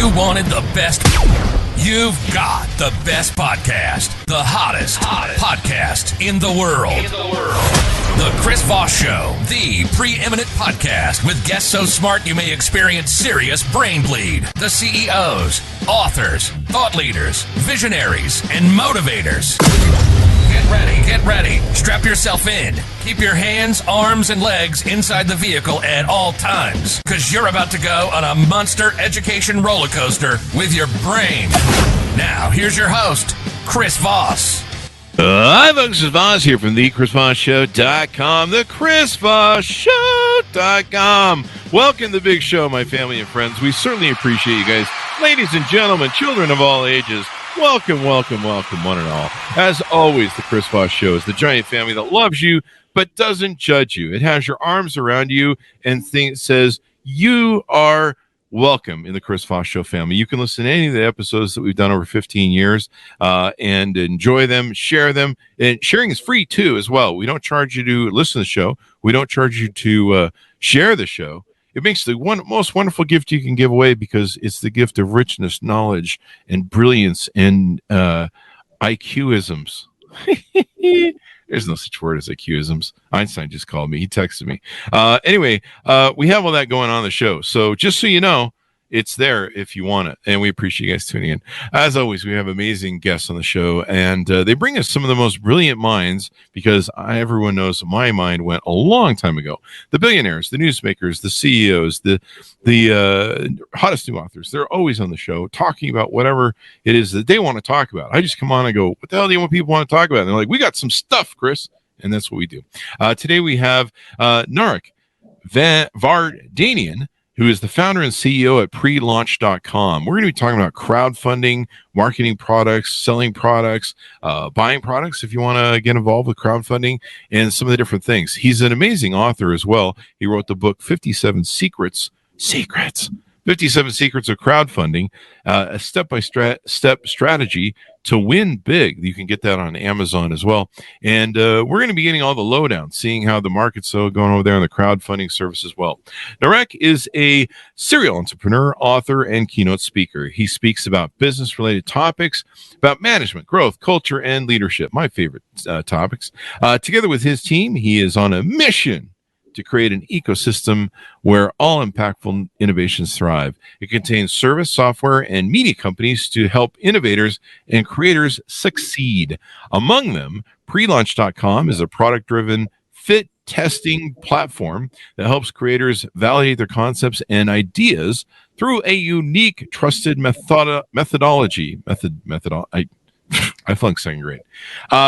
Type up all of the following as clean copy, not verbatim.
You wanted the best. You've got the best podcast, the hottest podcast in the world. The Chris Voss Show, the preeminent podcast with guests so smart you may experience serious brain bleed. The CEOs, authors, thought leaders, visionaries, and motivators. Get ready. Strap yourself in. Keep your hands, arms, and legs inside the vehicle at all times, because you're about to go on a monster education roller coaster with your brain. Now, here's your host, Chris Voss. Hi, folks. This is Voss here from thechrisvossshow.com, thechrisvossshow.com. Welcome to the big show, my family and friends. We certainly appreciate you guys. Ladies and gentlemen, children of all ages, welcome, one and all. As always, the Chris Voss Show is the giant family that loves you but doesn't judge you. It has your arms around you and says, you are welcome in the Chris Voss Show family. You can listen to any of the episodes that we've done over 15 years and enjoy them, share them. And sharing is free, too, as well. We don't charge you to listen to the show. We don't charge you to share the show. It makes the most wonderful gift you can give away because it's the gift of richness, knowledge, and brilliance and IQ-isms. There's no such word as IQ-isms. Einstein just called me. He texted me. Anyway, we have all that going on the show. So just so you know, it's there if you want it. And we appreciate you guys tuning in. As always, we have amazing guests on the show. And they bring us some of the most brilliant minds because everyone knows my mind went a long time ago. The billionaires, the newsmakers, the CEOs, the hottest new authors. They're always on the show talking about whatever it is that they want to talk about. I just come on and go, what the hell do you want people want to talk about? And they're like, we got some stuff, Chris. And that's what we do. Today we have Narek Vardanyan, who is the founder and CEO at prelaunch.com. We're going to be talking about crowdfunding, marketing products, selling products, buying products if you want to get involved with crowdfunding, and some of the different things. He's an amazing author as well. He wrote the book 57 Secrets 57 Secrets of Crowdfunding, a step-by-step strategy to win big. You can get that on Amazon as well. And we're going to be getting all the lowdown, seeing how the market's going over there on the crowdfunding service as well. Narek is a serial entrepreneur, author, and keynote speaker. He speaks about business-related topics, about management, growth, culture, and leadership, my favorite topics. Together with his team, he is on a mission to create an ecosystem where all impactful innovations thrive. It contains service, software, and media companies to help innovators and creators succeed. Among them, prelaunch.com is a product-driven fit testing platform that helps creators validate their concepts and ideas through a unique, trusted methodology. I flunked second grade.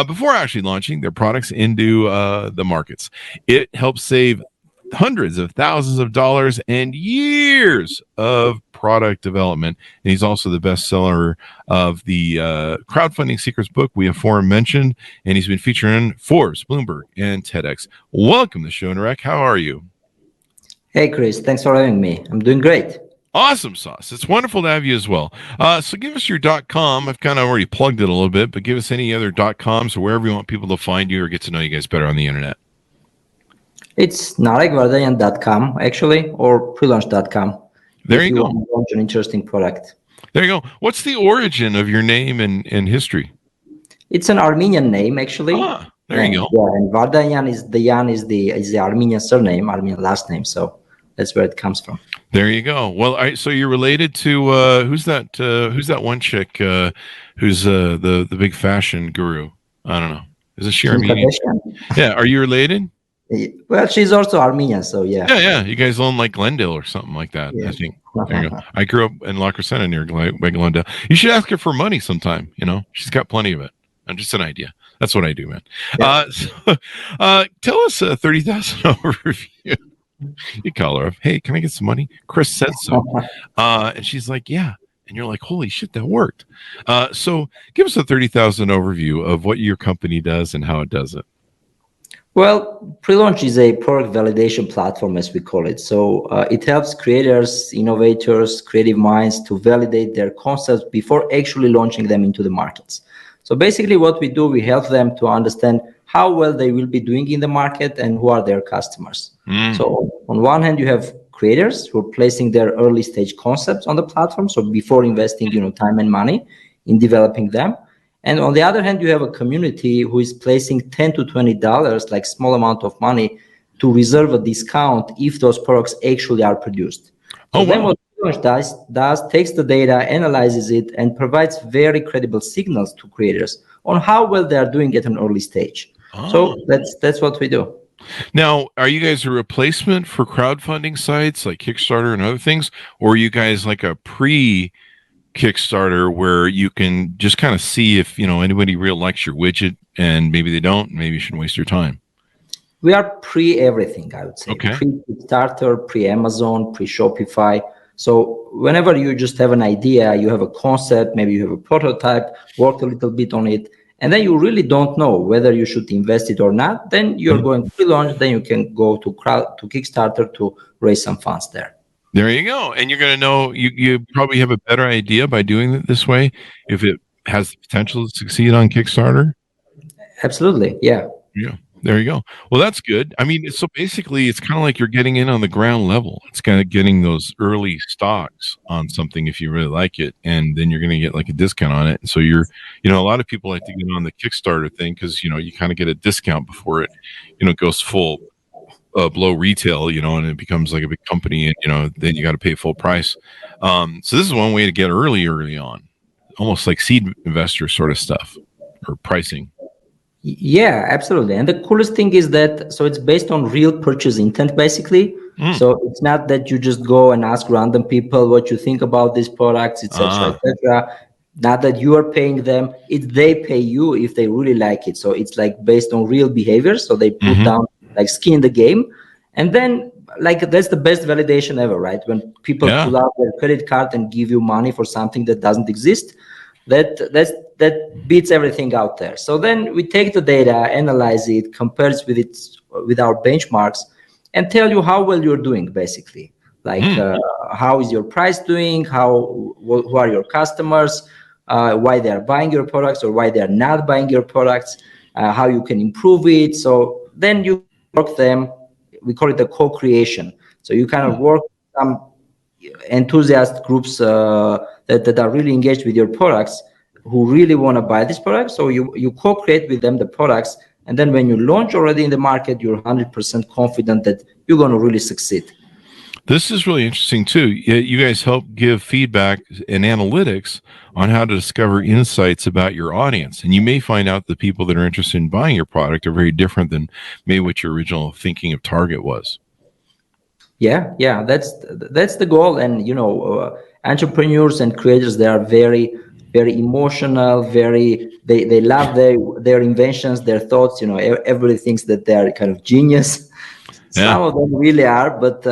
Before actually launching their products into the markets. It helps save hundreds of thousands of dollars and years of product development. And he's also the bestseller of the Crowdfunding Secrets book we aforementioned. And he's been featured in Forbes, Bloomberg, and TEDx. Welcome to the show, Narek. How are you? Hey, Chris. Thanks for having me. I'm doing great. Awesome sauce. It's wonderful to have you as well. So give us your .com. I've kind of already plugged it a little bit, but give us any other .coms or wherever you want people to find you or get to know you guys better on the internet. It's narekvardanyan.com, actually, or prelaunch.com. There you go. Want to launch an interesting product. There you go. What's the origin of your name and history? It's an Armenian name, actually. There you go. Yeah, and Vardanyan is the Armenian surname, Armenian last name. So that's where it comes from. There you go. Well, so you're related to who's that one chick who's the big fashion guru? I don't know. Is it she Armenian? Yeah. Are you related? Well, she's also Armenian, so yeah. Yeah. You guys own like Glendale or something like that. Yeah. I think. There you go. I grew up in La Crescenta near Glendale. You should ask her for money sometime. You know, she's got plenty of it. I'm just an idea. That's what I do, man. Yeah. Tell us a 30,000 overview. You call her up. Hey, can I get some money? Chris said so. And she's like, yeah. And you're like, holy shit, that worked. So give us a 30,000 overview of what your company does and how it does it. Well, Prelaunch is a product validation platform, as we call it. So it helps creators, innovators, creative minds to validate their concepts before actually launching them into the markets. So basically what we do, we help them to understand how well they will be doing in the market and who are their customers. So on one hand, you have creators who are placing their early stage concepts on the platform. So before investing, time and money in developing them. And on the other hand, you have a community who is placing $10 to $20, like small amount of money, to reserve a discount if those products actually are produced. So then what Launch does takes the data, analyzes it, and provides very credible signals to creators on how well they are doing at an early stage. So that's what we do. Now, are you guys a replacement for crowdfunding sites like Kickstarter and other things, or are you guys like a pre-Kickstarter where you can just kind of see if anybody real likes your widget, and maybe they don't, maybe you shouldn't waste your time? We are pre-everything, I would say. Okay. Pre-Kickstarter, pre-Amazon, pre-Shopify. So whenever you just have an idea, you have a concept, maybe you have a prototype, work a little bit on it, and then you really don't know whether you should invest it or not, then you're going pre-launch, then you can go to Kickstarter to raise some funds there. There you go. And you're going to know, you probably have a better idea by doing it this way if it has the potential to succeed on Kickstarter. Absolutely. Yeah. Yeah. There you go. Well, that's good. I mean, so basically it's kind of like you're getting in on the ground level. It's kind of getting those early stocks on something if you really like it, and then you're going to get like a discount on it. And so you're, a lot of people like to get on the Kickstarter thing because, you kind of get a discount before it, goes full below retail, and it becomes like a big company, and, then you got to pay full price. So this is one way to get early on, almost like seed investor sort of stuff or pricing. Yeah, absolutely. And the coolest thing is that, so it's based on real purchase intent, basically. So it's not that you just go and ask random people what you think about these products, etc., etc. Not that you are paying them, it's they pay you if they really like it. So it's like based on real behavior. So they put down like skin in the game. And then like that's the best validation ever, right? When people pull out their credit card and give you money for something that doesn't exist, that beats everything out there. So then we take the data, analyze it, compare it with our benchmarks, and tell you how well you're doing, basically. Like how is your price doing? Who are your customers? Why they are buying your products or why they are not buying your products? How you can improve it. So then you work them. We call it the co-creation. So you kind of work some enthusiast groups that are really engaged with your products, who really want to buy this product. So you co-create with them the products, and then when you launch already in the market, you're 100% confident that you're going to really succeed. This is really interesting too. You guys help give feedback and analytics on how to discover insights about your audience, and you may find out the people that are interested in buying your product are very different than maybe what your original thinking of target was. Yeah, that's the goal. And entrepreneurs and creators, they are very, very emotional. They love their inventions, their thoughts. Everybody thinks that they are kind of genius. Yeah. Some of them really are, but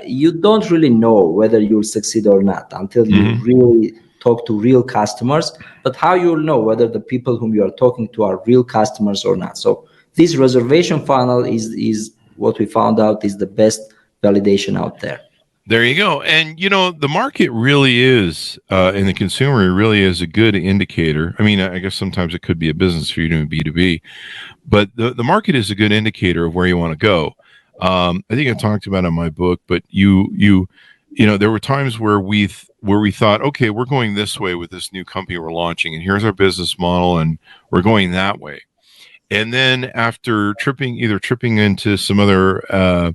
you don't really know whether you'll succeed or not until you really talk to real customers. But how you'll know whether the people whom you are talking to are real customers or not? So this reservation funnel is what we found out is the best validation out there. There you go. And the market really is, and the consumer really is a good indicator. I mean, I guess sometimes it could be a business if you're doing B2B, but the market is a good indicator of where you want to go. I think I talked about it in my book, but there were times where we thought, okay, we're going this way with this new company we're launching, and here's our business model, and we're going that way. And then after tripping into some other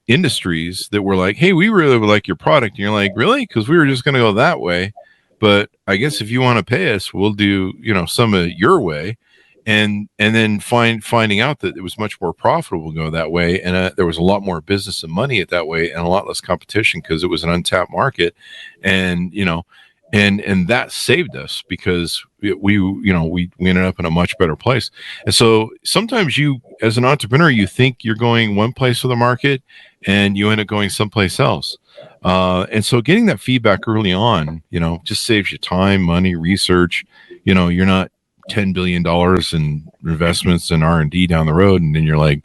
industries that were like, hey, we really would like your product, and you're like, really? Because we were just going to go that way, but I guess if you want to pay us, we'll do some of it your way. And then finding out that it was much more profitable to go that way, and there was a lot more business and money at that way, and a lot less competition because it was an untapped market, and that saved us because we ended up in a much better place. And so sometimes you, as an entrepreneur, you think you're going one place with the market, and you end up going someplace else. And so getting that feedback early on, just saves you time, money, research. You're not $10 billion in investments and R&D down the road, and then you're like,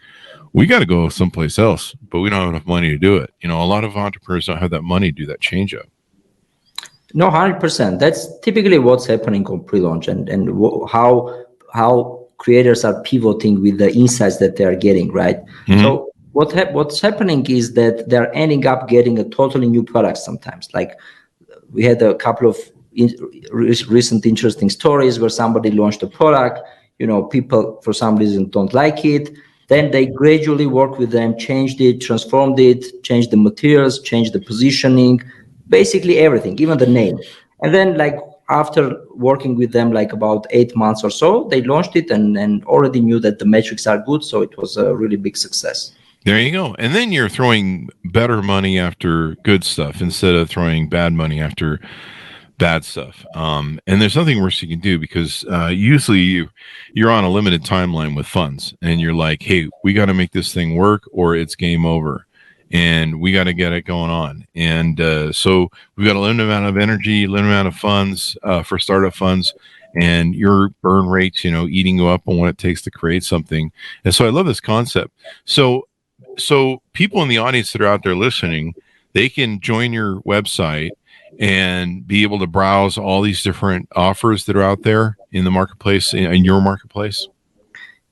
we got to go someplace else, but we don't have enough money to do it. A lot of entrepreneurs don't have that money to do that change up. No, 100%. That's typically what's happening on pre-launch, and how creators are pivoting with the insights that they are getting, right? So what's happening is that they're ending up getting a totally new product sometimes. Like we had a couple of recent interesting stories where somebody launched a product, people for some reason don't like it. Then they gradually work with them, changed it, transformed it, changed the materials, changed the positioning, basically everything, even the name. And then like after working with them like about 8 months or so, they launched it and already knew that the metrics are good. So it was a really big success. There you go. And then you're throwing better money after good stuff instead of throwing bad money after bad stuff. And there's nothing worse you can do, because usually you're on a limited timeline with funds and you're like, hey, we got to make this thing work or it's game over and we got to get it going on. And so we've got a limited amount of energy, limited amount of funds for startup funds, and your burn rates, eating you up on what it takes to create something. And so I love this concept. So people in the audience that are out there listening, they can join your website and be able to browse all these different offers that are out there in the marketplace, in your marketplace.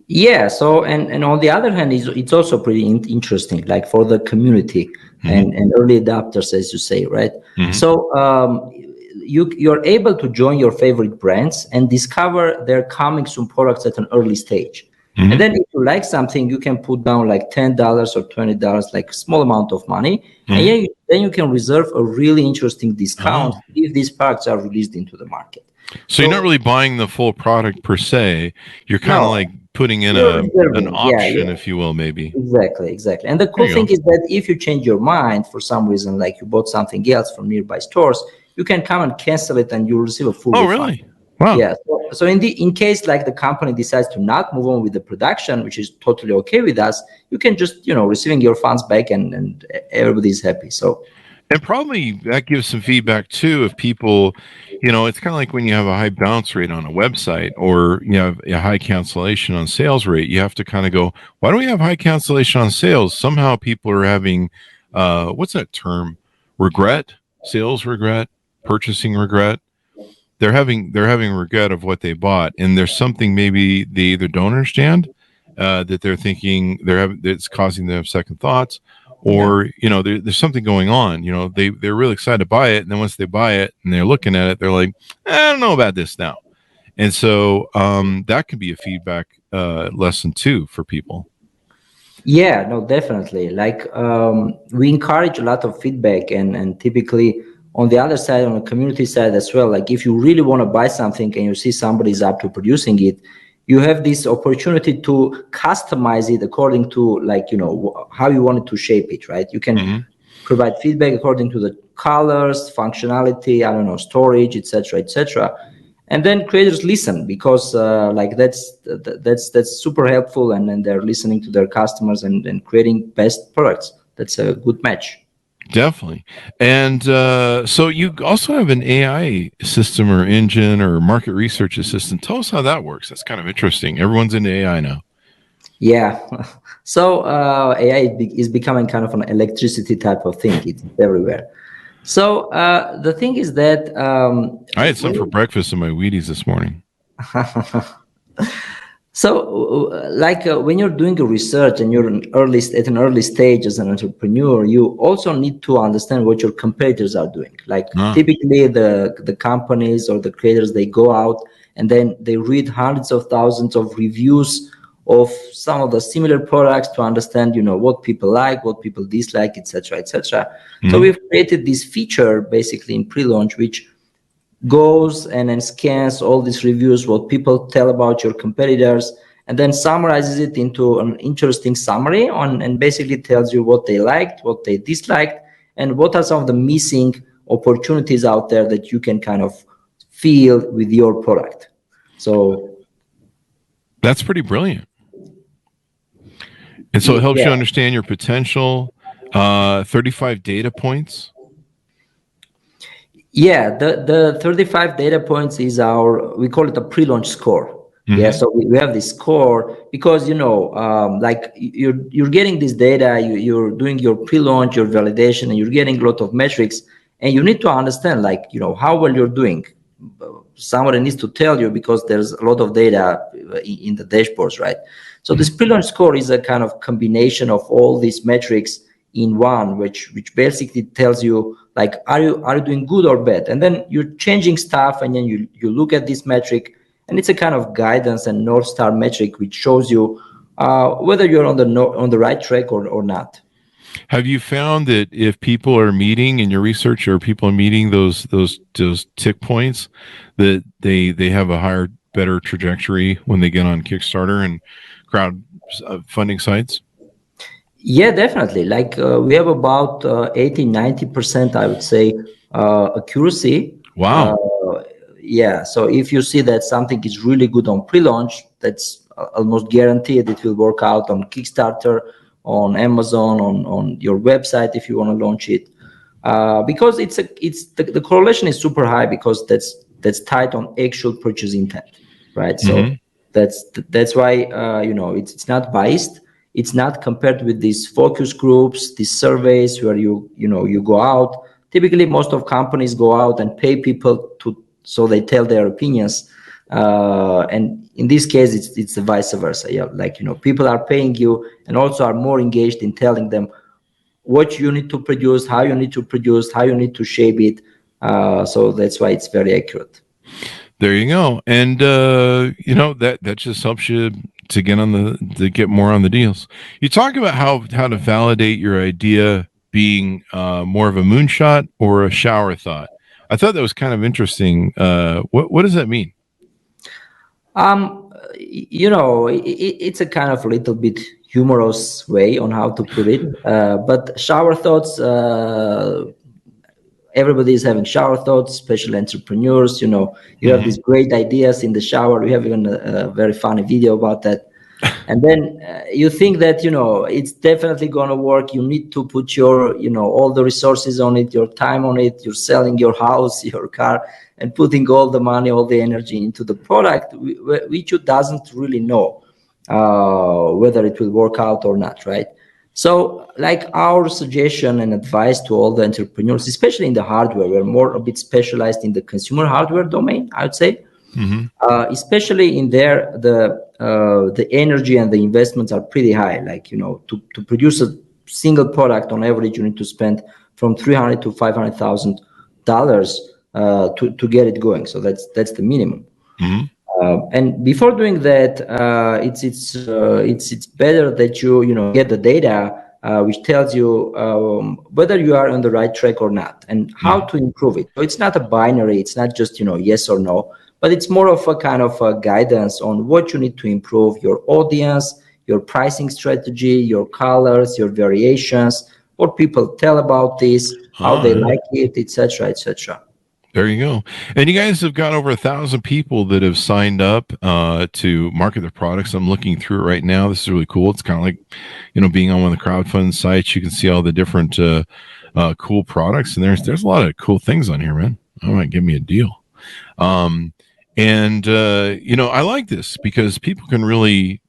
Yeah. So, and on the other hand, it's also pretty interesting, like for the community and early adopters, as you say, right? So you're able to join your favorite brands and discover their coming soon products at an early stage. And then if you like something, you can put down like $10 or $20, like a small amount of money. And then you can reserve a really interesting discount if these products are released into the market. So you're not really buying the full product per se. You're kind of like putting in an option, if you will, maybe. Exactly. And the cool thing is that if you change your mind for some reason, like you bought something else from nearby stores, you can come and cancel it and you'll receive a full refund. Really? Wow. Yeah. So in case like the company decides to not move on with the production, which is totally okay with us, you can just, receiving your funds back and everybody's happy. So. And probably that gives some feedback too. If people, it's kind of like when you have a high bounce rate on a website or you have a high cancellation on sales rate, you have to kind of go, why do we have high cancellation on sales? Somehow people are having, what's that term? Regret, sales regret, purchasing regret. They're having regret of what they bought, and there's something maybe they either don't understand that they're thinking it's causing them to have second thoughts, or there's something going on. They're really excited to buy it, and then once they buy it and they're looking at it, they're like, I don't know about this now, and so that could be a feedback lesson too for people. Yeah, no, definitely. Like we encourage a lot of feedback, and typically. On the other side, on the community side as well, like if you really want to buy something and you see somebody's up to producing it, you have this opportunity to customize it according to how you want it to shape it, right? You can provide feedback according to the colors, functionality, storage, etc. And then creators listen because that's super helpful, and they're listening to their customers and creating best products. That's a good match. Definitely. And so you also have an AI system or engine or market research assistant. Tell us how that works. That's kind of interesting. Everyone's into AI now. Yeah. So AI is becoming kind of an electricity type of thing. It's everywhere. So the thing is that... I had some for breakfast in my Wheaties this morning. So, when you're doing a research and you're at an early stage as an entrepreneur, you also need to understand what your competitors are doing. Typically, the companies or the creators, they go out and then they read hundreds of thousands of reviews of some of the similar products to understand, what people like, what people dislike, etc. So we've created this feature basically in pre-launch, which goes and then scans all these reviews, what people tell about your competitors, and then summarizes it into an interesting summary and basically tells you what they liked, what they disliked, and what are some of the missing opportunities out there that you can kind of feel with your product. So that's pretty brilliant. And so it helps you understand your potential, 35 data points. Yeah, the 35 data points is we call it a pre-launch score. Yeah, so we have this score because, you're getting this data, you're doing your pre-launch, your validation, and you're getting a lot of metrics, and you need to understand, how well you're doing. somebody needs to tell you because there's a lot of data in the dashboards, right? So this pre-launch score is a kind of combination of all these metrics in one, which basically tells you like, are you doing good or bad? And then you're changing stuff, and then you look at this metric, and it's a kind of guidance and North Star metric which shows you whether you're on the right track or not. Have you found that if people are meeting in your research, or people are meeting those tick points, that they have a better trajectory when they get on Kickstarter and crowdfunding sites? Yeah, definitely. Like we have about 80-90%, I would say, accuracy. Wow. Yeah. So if you see that something is really good on pre-launch, that's almost guaranteed it will work out on Kickstarter, on Amazon, on your website if you want to launch it, because the correlation is super high, because that's tied on actual purchase intent, right? So that's why it's not biased. It's not compared with these focus groups, these surveys where you go out. Typically, most of companies go out and pay people so they tell their opinions. And in this case, it's the vice versa. Yeah, like people are paying you and also are more engaged in telling them what you need to produce, how you need to produce, how you need to shape it. So that's why it's very accurate. There you go. And that just helps you to get more on the deals. You talk about how to validate your idea being more of a moonshot or a shower thought. I thought that was kind of interesting. What does that mean? It's a kind of a little bit humorous way on how to put it. But shower thoughts, everybody is having shower thoughts, especially entrepreneurs. You have these great ideas in the shower. We have even a very funny video about that. And then you think that, it's definitely going to work. You need to put your, all the resources on it, your time on it. You're selling your house, your car, and putting all the money, all the energy into the product, which you doesn't really know whether it will work out or not, right? So like our suggestion and advice to all the entrepreneurs, especially in the hardware, we're more a bit specialized in the consumer hardware domain, I would say. Especially in there, the energy and the investments are pretty high. Like, to produce a single product on average, you need to spend from $300,000 to $500,000 to get it going. So that's the minimum. And before doing that, it's better that you get the data which tells you whether you are on the right track or not, and how to improve it. So it's not a binary. It's not just yes or no, but it's more of a kind of a guidance on what you need to improve: your audience, your pricing strategy, your colors, your variations, what people tell about this, how they like it, etc., etc. There you go. And you guys have got over 1,000 people that have signed up to market their products. I'm looking through it right now. This is really cool. It's kind of like, being on one of the crowdfunding sites. You can see all the different cool products, and there's a lot of cool things on here, man. I might give me a deal. I like this because people can really,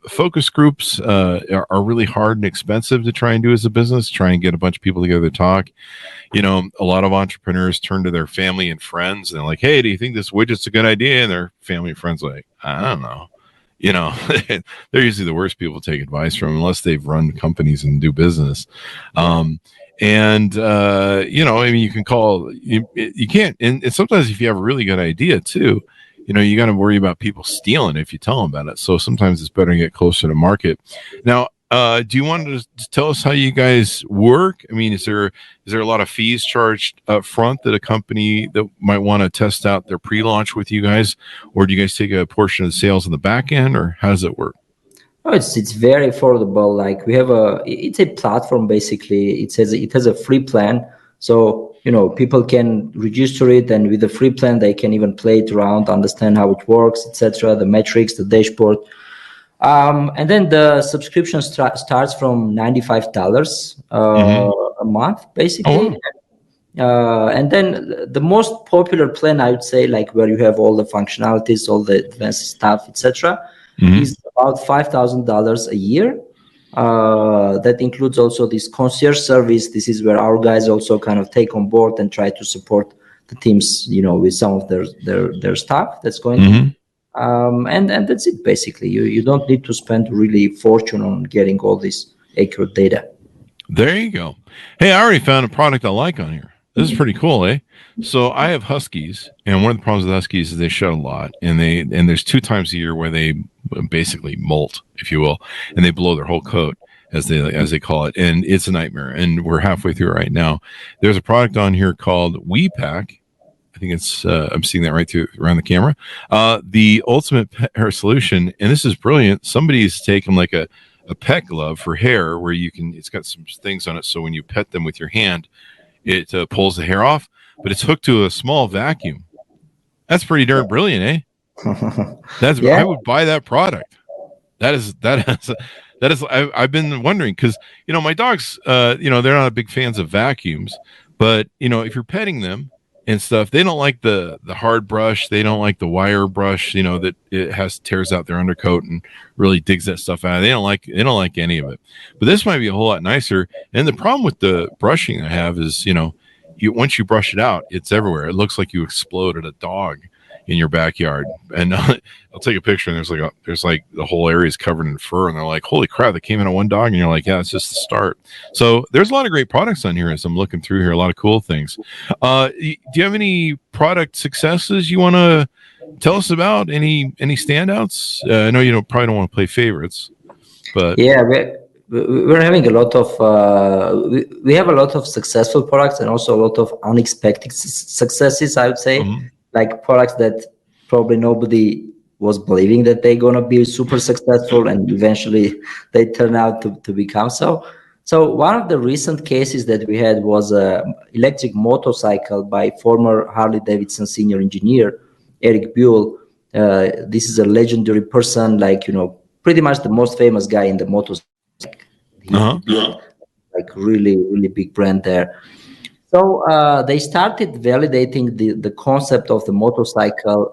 focus groups are really hard and expensive to try and do as a business, try and get a bunch of people together to talk. A lot of entrepreneurs turn to their family and friends and they're like, hey, do you think this widget's a good idea? And their family and friends are like, I don't know. They're usually the worst people to take advice from unless they've run companies and do business. You can call, you can't. And sometimes if you have a really good idea too, you got to worry about people stealing it if you tell them about it. So sometimes it's better to get closer to market. Now, do you want to tell us how you guys work? I mean, is there a lot of fees charged up front that a company that might want to test out their pre-launch with you guys, or do you guys take a portion of the sales on the back end, or how does it work? Oh, it's very affordable. Like we have it's a platform basically. It has a free plan, so people can register it, and with the free plan they can even play it around, understand how it works, etc. The metrics, the dashboard. And then the subscription starts from $95 a month, basically. And then the most popular plan, I would say, like where you have all the functionalities, all the advanced stuff, etc., is about $5,000 a year. That includes also this concierge service. This is where our guys also kind of take on board and try to support the teams, with some of their staff that's going to. And that's it, basically. You don't need to spend really fortune on getting all this accurate data. There you go. Hey, I already found a product I like on here. This is pretty cool, eh? So I have Huskies, and one of the problems with Huskies is they shed a lot, and there's 2 times a year where they basically molt, if you will, and they blow their whole coat, as they call it, and it's a nightmare. And we're halfway through it right now. There's a product on here called WePack. I think it's I'm seeing that right through around the camera. The ultimate pet hair solution, and this is brilliant. Somebody's taken like a pet glove for hair where it's got some things on it, so when you pet them with your hand, it pulls the hair off, but it's hooked to a small vacuum. That's pretty darn brilliant, eh? Yeah. I would buy that product. That is. I've been wondering because my dogs, they're not big fans of vacuums, but if you're petting them and stuff, they don't like the hard brush. They don't like the wire brush, that it tears out their undercoat and really digs that stuff out. They don't like any of it. But this might be a whole lot nicer. And the problem with the brushing I have is, once you brush it out, it's everywhere. It looks like you exploded a dog in your backyard. And I'll take a picture, and there's like the whole area is covered in fur, and they're like, holy crap, that came in on one dog. And you're like, yeah, it's just the start. So there's a lot of great products on here as I'm looking through here, a lot of cool things. Do you have any product successes you want to tell us about? Any standouts? I know you probably don't want to play favorites, but yeah, we're having a lot of we have a lot of successful products and also a lot of unexpected successes, I would say. Like products that probably nobody was believing that they're going to be super successful, and eventually they turn out to become so. So one of the recent cases that we had was an electric motorcycle by former Harley-Davidson senior engineer, Eric Buell. This is a legendary person, pretty much the most famous guy in the motorcycle. Like really, really big brand there. So they started validating the concept of the motorcycle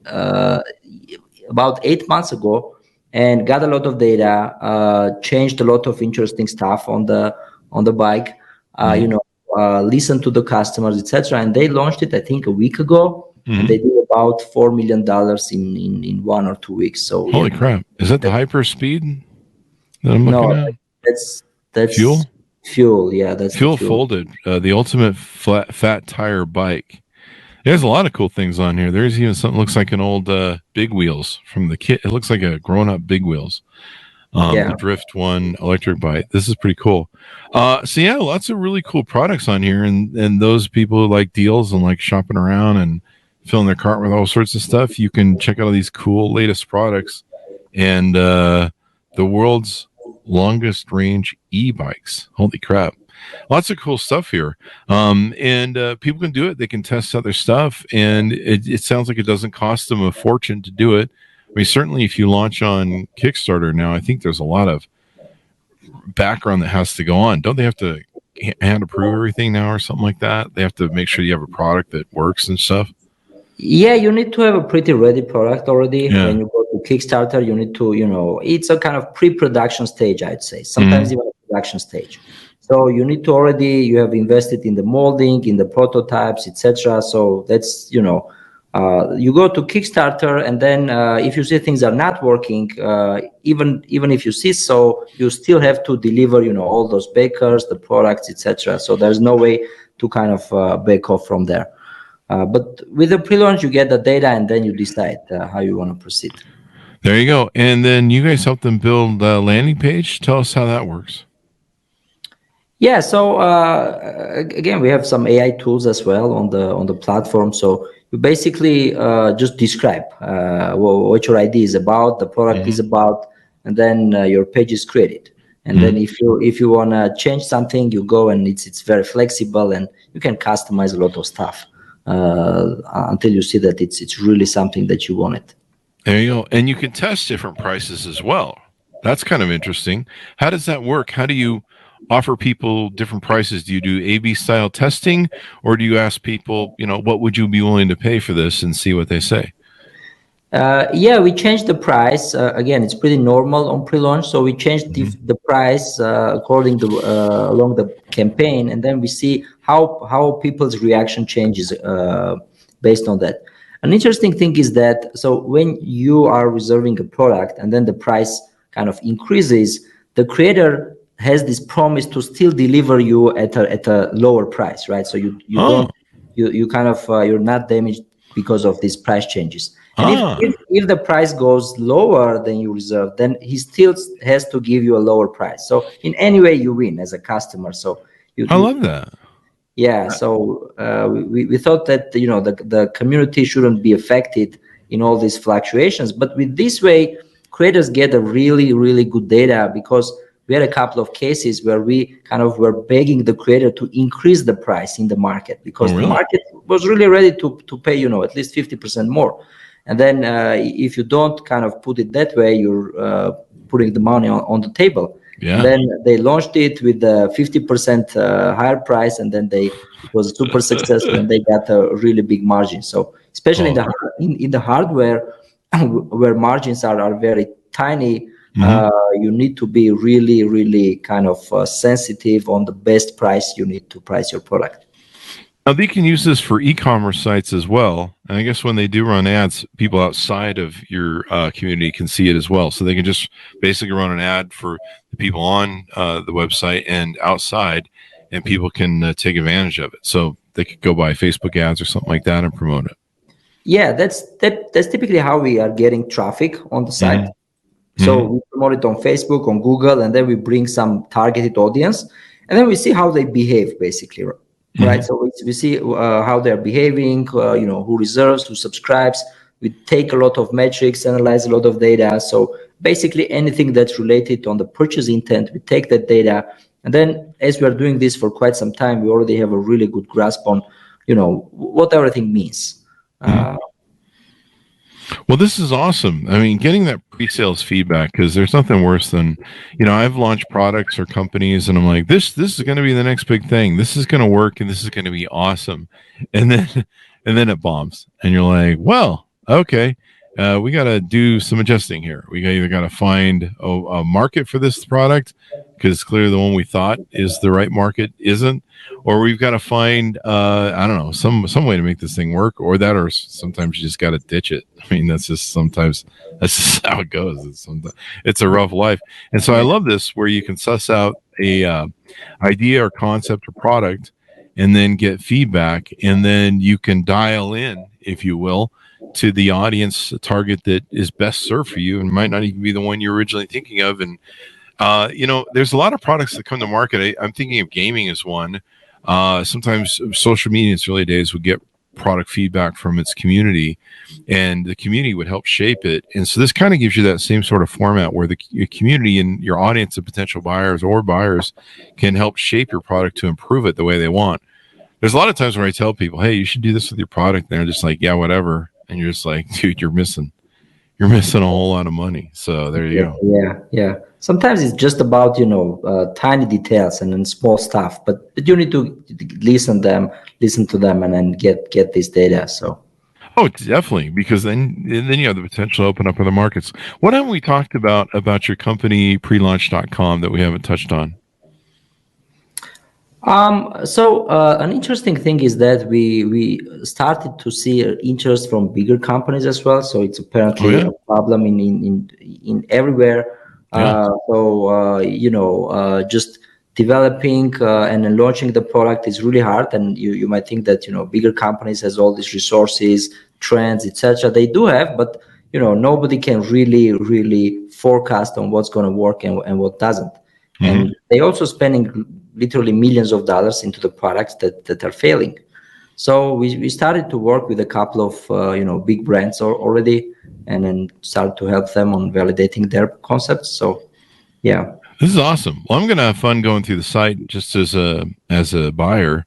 about 8 months ago, and got a lot of data, changed a lot of interesting stuff on the bike, listened to the customers, etc. And they launched it, I think, a week ago, and they did about $4 million in 1 or 2 weeks. So holy crap! Is that the hyper speed that I'm looking at? That's Fuel. Fuel, yeah, that's Fuel folded, the ultimate fat tire bike. There's a lot of cool things on here. There's even something that looks like an old Big Wheels from the kit. It looks like a grown-up Big Wheels. The Drift One electric bike. This is pretty cool. So yeah, lots of really cool products on here, and those people who like deals and like shopping around and filling their cart with all sorts of stuff, you can check out all these cool latest products and the world's longest range e-bikes. Holy crap. Lots of cool stuff here. And people can do it. They can test out their stuff, and it sounds like it doesn't cost them a fortune to do it. I mean, certainly if you launch on Kickstarter now, I think there's a lot of background that has to go on. Don't they have to hand approve everything now or something like that? They have to make sure you have a product that works and stuff. Yeah, you need to have a pretty ready product already. Yeah. When you go to Kickstarter, you need to, it's a kind of pre-production stage, I'd say. Sometimes even a production stage. So you need to you have invested in the molding, in the prototypes, etc. So that's, you go to Kickstarter, and then if you see things are not working, even if you see so, you still have to deliver, all those bakers, the products, etc. So there's no way to kind of back off from there. But with the pre-launch, you get the data, and then you decide how you want to proceed. There you go. And then you guys help them build a landing page. Tell us how that works. Yeah. So again, we have some AI tools as well on the platform. So you basically just describe what your idea is about, the product is about, and then your page is created. And then if you want to change something, you go, and it's very flexible, and you can customize a lot of stuff until you see that it's really something that you wanted. There you go. And you can test different prices as well. That's kind of interesting. How does that work? How do you offer people different prices? Do you do A/B style testing, or do you ask people, what would you be willing to pay for this, and see what they say? Yeah, we changed the price. Again, it's pretty normal on pre-launch. So we changed the price according to along the campaign, and then we see how people's reaction changes based on that. An interesting thing is that, so when you are reserving a product and then the price kind of increases, the creator has this promise to still deliver you at a lower price, right? So you don't, you kind of, you're not damaged because of these price changes. And if the price goes lower than you reserve, then he still has to give you a lower price. So in any way you win as a customer. So I love that. Yeah, so we thought that the community shouldn't be affected in all these fluctuations, but with this way, creators get a really good data, because we had a couple of cases where we kind of were begging the creator to increase the price in the market, because the market was really ready to pay at least 50% more. And then if you don't kind of put it that way, you're putting the money on the table. Yeah. And then they launched it with a 50% higher price, and then it was super successful, and they got a really big margin. So especially in the hardware, where margins are very tiny, you need to be really kind of sensitive on the best price you need to price your product. Now, they can use this for e-commerce sites as well. And I guess when they do run ads, people outside of your community can see it as well. So they can just basically run an ad for the people on the website and outside, and people can take advantage of it. So they could go buy Facebook ads or something like that and promote it. Yeah, that's typically how we are getting traffic on the site. So we promote it on Facebook, on Google, and then we bring some targeted audience, and then we see how they behave, basically. Right, so we see how they're behaving, who reserves, who subscribes. We take a lot of metrics, analyze a lot of data. So basically anything that's related on the purchase intent, we take that data. And then as we are doing this for quite some time, we already have a really good grasp on, what everything means. Well, this is awesome. I mean, getting that pre-sales feedback, because there's nothing worse than, I've launched products or companies and I'm like, this is going to be the next big thing. This is going to work and this is going to be awesome. And then it bombs and you're like, well, okay, we got to do some adjusting here. We either got to find a market for this product, because clearly the one we thought is the right market isn't, or we've got to find I don't know, some way to make this thing work, or sometimes you just got to ditch it. I mean, that's just how it goes. It's a rough life. And so I love this, where you can suss out a idea or concept or product and then get feedback, and then you can dial in, if you will, to the audience target that is best served for you and might not even be the one you're originally thinking of. And there's a lot of products that come to market. I'm thinking of gaming as one. Sometimes social media in its early days would get product feedback from its community, and the community would help shape it. And so this kind of gives you that same sort of format where your community and your audience of potential buyers can help shape your product to improve it the way they want. There's a lot of times where I tell people, hey, you should do this with your product. And they're just like, yeah, whatever. And you're just like, dude, you're missing a whole lot of money. So there you go. Yeah. Sometimes it's just about, tiny details and then small stuff, but you need to listen to them and then get this data. So. Oh, definitely, because then you have the potential to open up other markets. What have we talked about your company, prelaunch.com, that we haven't touched on? So an interesting thing is that we started to see interest from bigger companies as well. So it's apparently a problem in everywhere. Just developing and then launching the product is really hard. And you might think that bigger companies has all these resources, trends, etc. They do have, but nobody can really forecast on what's going to work and what doesn't. And they also spending literally millions of dollars into the products that are failing. So we started to work with a couple of big brands already, and then start to help them on validating their concepts. So yeah, this is awesome. Well, I'm going to have fun going through the site just as a buyer,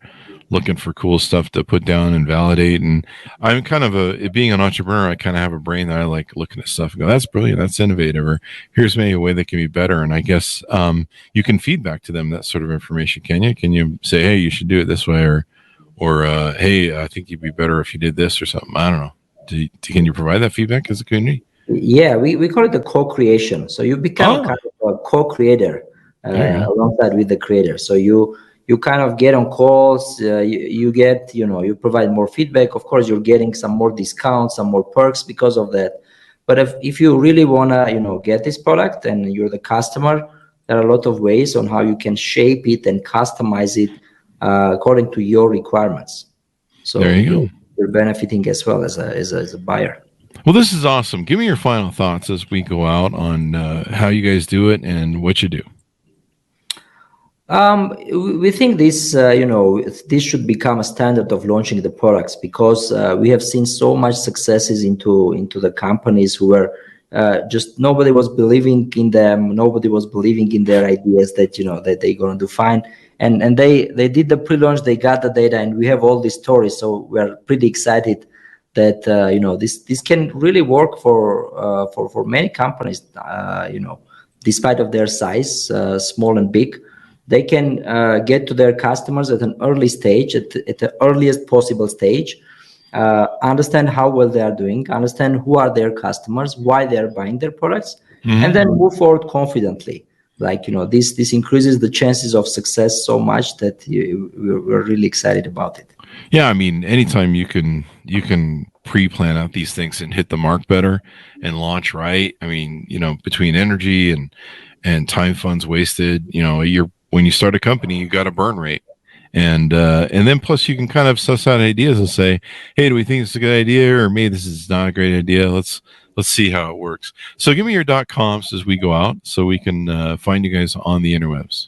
looking for cool stuff to put down and validate. And I'm kind of being an entrepreneur, I kind of have a brain that I like looking at stuff and go, that's brilliant, that's innovative, or here's maybe a way that can be better. And I guess you can feed back to them that sort of information, can you? Can you say, hey, you should do it this way, or hey, I think you'd be better if you did this or something? I don't know. Can you provide that feedback as a community? Yeah, we call it the co-creation. So you become kind of a co-creator alongside with the creator. So you you kind of get on calls, you get, you provide more feedback. Of course, you're getting some more discounts, some more perks because of that. But if you really want to, get this product and you're the customer, there are a lot of ways on how you can shape it and customize it according to your requirements. So there you go. You're benefiting as well as a buyer. Well, this is awesome. Give me your final thoughts as we go out on how you guys do it and what you do. We think this, this should become a standard of launching the products, because we have seen so much successes into the companies who were just nobody was believing in them, nobody was believing in their ideas that that they're going to do fine, and they did the pre-launch, they got the data, and we have all these stories. So we're pretty excited that this can really work for many companies. Despite of their size, small and big. They can get to their customers at an early stage, at the earliest possible stage, understand how well they are doing, understand who are their customers, why they are buying their products, and then move forward confidently. Like, this increases the chances of success so much that we're really excited about it. Yeah, I mean, anytime you can pre-plan out these things and hit the mark better and launch right. I mean, between energy and time funds wasted, when you start a company, you got a burn rate. And then plus you can kind of suss out ideas and say, hey, do we think it's a good idea, or maybe this is not a great idea? Let's see how it works. So give me your .coms as we go out so we can find you guys on the interwebs.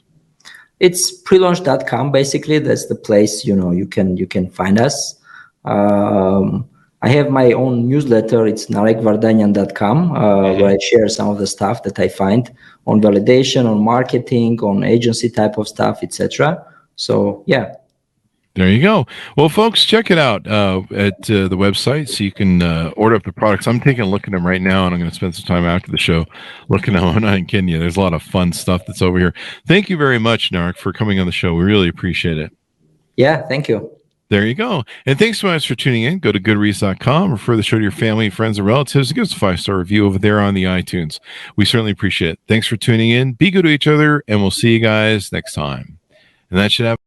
It's prelaunch.com. Basically, that's the place, you can find us. I have my own newsletter. It's narekvardanyan.com, where I share some of the stuff that I find on validation, on marketing, on agency type of stuff, etc. So, yeah. There you go. Well, folks, check it out at the website so you can order up the products. I'm taking a look at them right now, and I'm going to spend some time after the show looking at them. I'm not kidding you. There's a lot of fun stuff that's over here. Thank you very much, Narek, for coming on the show. We really appreciate it. Yeah, thank you. There you go. And thanks so much for tuning in. Go to goodreads.com, refer the show to your family, friends, and relatives. Give us a 5-star review over there on the iTunes. We certainly appreciate it. Thanks for tuning in. Be good to each other, and we'll see you guys next time. And that should happen.